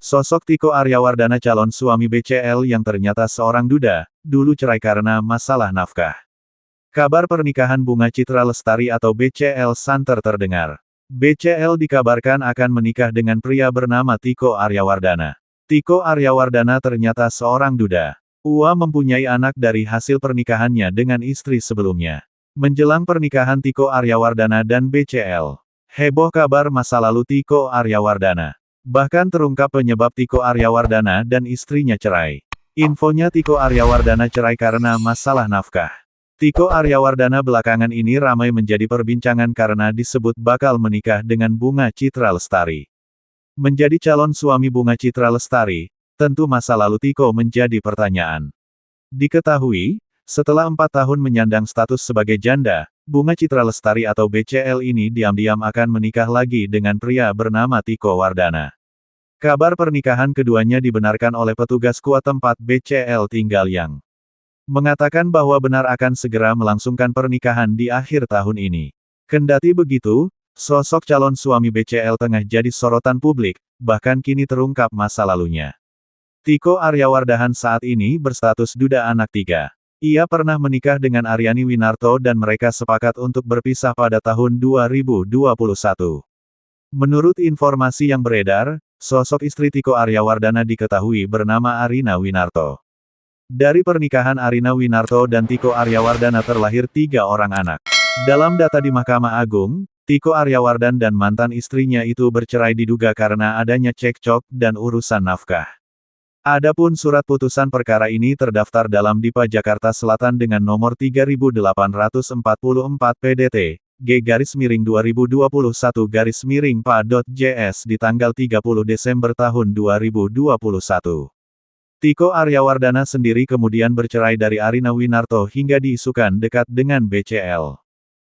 Sosok Tiko Aryawardana calon suami BCL yang ternyata seorang duda, dulu cerai karena masalah nafkah. Kabar pernikahan Bunga Citra Lestari atau BCL santer terdengar. BCL dikabarkan akan menikah dengan pria bernama Tiko Aryawardana. Tiko Aryawardana ternyata seorang duda. Ua mempunyai anak dari hasil pernikahannya dengan istri sebelumnya. Menjelang pernikahan Tiko Aryawardana dan BCL, heboh kabar masa lalu Tiko Aryawardana. Bahkan terungkap penyebab Tiko Aryawardana dan istrinya cerai. Infonya Tiko Aryawardana cerai karena masalah nafkah. Tiko Aryawardana belakangan ini ramai menjadi perbincangan karena disebut bakal menikah dengan Bunga Citra Lestari. Menjadi calon suami Bunga Citra Lestari, tentu masa lalu Tiko menjadi pertanyaan. Diketahui, setelah 4 tahun menyandang status sebagai janda, Bunga Citra Lestari atau BCL ini diam-diam akan menikah lagi dengan pria bernama Tiko Wardana. Kabar pernikahan keduanya dibenarkan oleh petugas KUA tempat BCL tinggal yang mengatakan bahwa benar akan segera melangsungkan pernikahan di akhir tahun ini. Kendati begitu, sosok calon suami BCL tengah jadi sorotan publik, bahkan kini terungkap masa lalunya. Tiko Aryawardana saat ini berstatus duda anak 3. Ia pernah menikah dengan Aryani Winarto dan mereka sepakat untuk berpisah pada tahun 2021. Menurut informasi yang beredar, sosok istri Tiko Aryawardana diketahui bernama Arina Winarto. Dari pernikahan Arina Winarto dan Tiko Aryawardana terlahir 3 orang anak. Dalam data di Mahkamah Agung, Tiko Aryawardana dan mantan istrinya itu bercerai diduga karena adanya cekcok dan urusan nafkah. Adapun surat putusan perkara ini terdaftar dalam Dipa Jakarta Selatan dengan nomor 3844 PDT, G-2021-PA.JS di tanggal 30 Desember tahun 2021. Tiko Aryawardana sendiri kemudian bercerai dari Arina Winarto hingga diisukan dekat dengan BCL.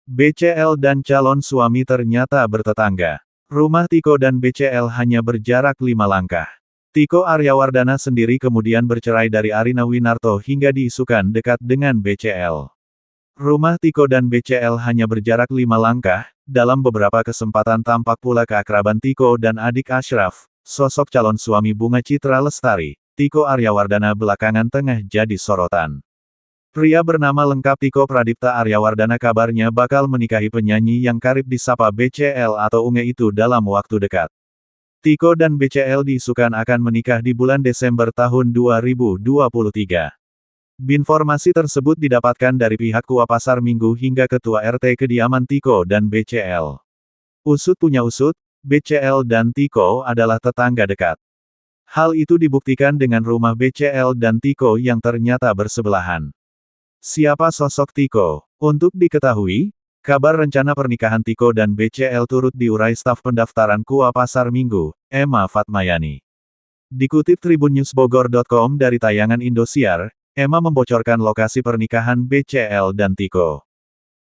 BCL dan calon suami ternyata bertetangga. Rumah Tiko dan BCL hanya berjarak 5 langkah. Tiko Aryawardana sendiri kemudian bercerai dari Arina Winarto hingga diisukan dekat dengan BCL. Rumah Tiko dan BCL hanya berjarak 5 langkah, dalam beberapa kesempatan tampak pula keakraban Tiko dan adik Ashraf, sosok calon suami Bunga Citra Lestari. Tiko Aryawardana belakangan tengah jadi sorotan. Pria bernama lengkap Tiko Pradipta Aryawardana kabarnya bakal menikahi penyanyi yang karib disapa BCL atau Unge itu dalam waktu dekat. Tiko dan BCL diisukan akan menikah di bulan Desember tahun 2023. Informasi tersebut didapatkan dari pihak KUA Pasar Minggu hingga Ketua RT kediaman Tiko dan BCL. Usut punya usut, BCL dan Tiko adalah tetangga dekat. Hal itu dibuktikan dengan rumah BCL dan Tiko yang ternyata bersebelahan. Siapa sosok Tiko? Untuk diketahui, kabar rencana pernikahan Tiko dan BCL turut diurai staf pendaftaran KUA Pasar Minggu, Emma Fatmayani. Dikutip tribunnewsbogor.com dari tayangan Indosiar, Emma membocorkan lokasi pernikahan BCL dan Tiko.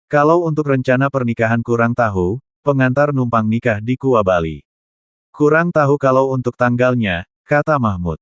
Kalau untuk rencana pernikahan kurang tahu, pengantar numpang nikah di KUA Bali. Kurang tahu kalau untuk tanggalnya, kata Mahmud.